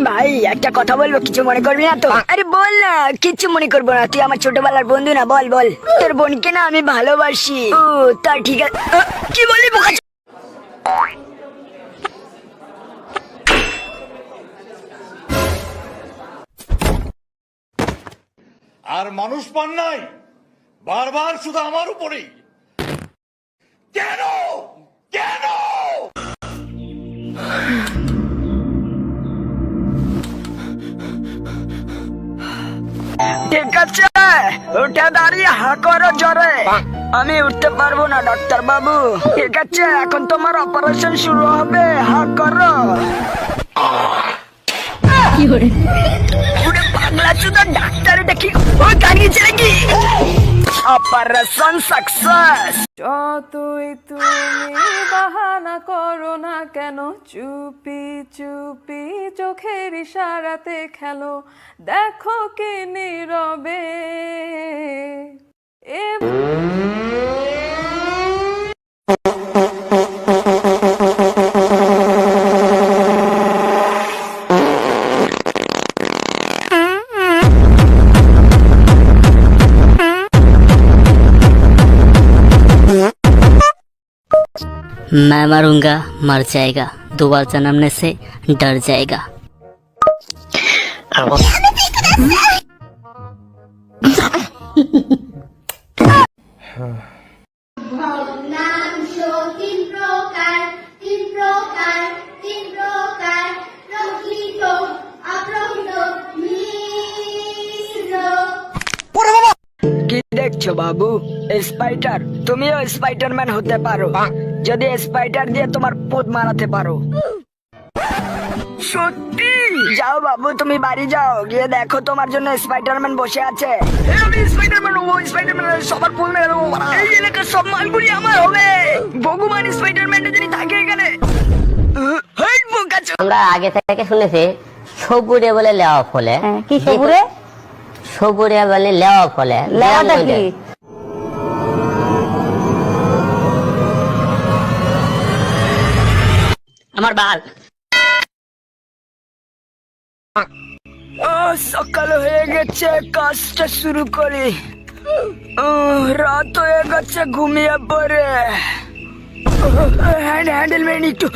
ভাই একটা কথা বলবো, কিছু মনে করবি না তো? আরে বল না, কিচ্ছু মনে করবো না। তুই আমার ছোটবেলার বন্ধু না, বল বল। তোর বোনকে না আমি ভালোবাসি। ও তা ঠিক আছে। কি বললি বোকা? আর মানুষ পান নাই, বারবার শুধু আমার উপরেই। কেন কেন? ঠিক আছে, উঠে দাঁড়িয়ে হা করো জোরে। আমি উঠতে পারবো না ডাক্তার বাবু। ঠিক আছে, এখন তোমার অপারেশন শুরু হবে, হা করো। ওরে পাগলা চোদা, ডাক্তারে দেখি ও কানিয়েছে নাকি? Operation success. যতই তুমি বাহানা করো না কেন, চুপি চুপি চোখের ইশারাতে খেলো, দেখো কি নীরবে मैं मरूंगा मर जाएगा, दोबारा जन्मने से डर जाएगा। ভগ্নাংশ তিন প্রকার, তিন প্রকার, তিন প্রকার, প্রকৃত অপ্রকৃত মিশ্র। কি দেখছো বাবু? স্পাইডার? তুমিও স্পাইডারম্যান হতে পারো যদি স্পাইডার দিয়ে তোমার পোদ মারাতে পারো। সত্যি? যাও বাবু, তুমি বাড়ি যাও, গিয়ে দেখো তোমার জন্য স্পাইডারম্যান বসে আছে। আমি স্পাইডারম্যান হবো, স্পাইডারম্যান সবার পোদ মেরে দেবো। এই এলাকার সব মালগুলি আমার হবে। ভগবান স্পাইডারম্যানটা যদি থাকে এখানে। হেই বোকাচো। আমরা আগে থেকে শুনেছি সবুরে বলে লেওয়া ফলে। কি সবুরে? সবুরে বলে লেওয়া ফলে। লেওয়াটা কি? আমার বাল। সকাল হয়ে গেছে, কাজটা শুরু করি। রাত হয়ে গেছে, ঘুমিয়ে পড়ে। হ্যান্ডেল মেরে একটু।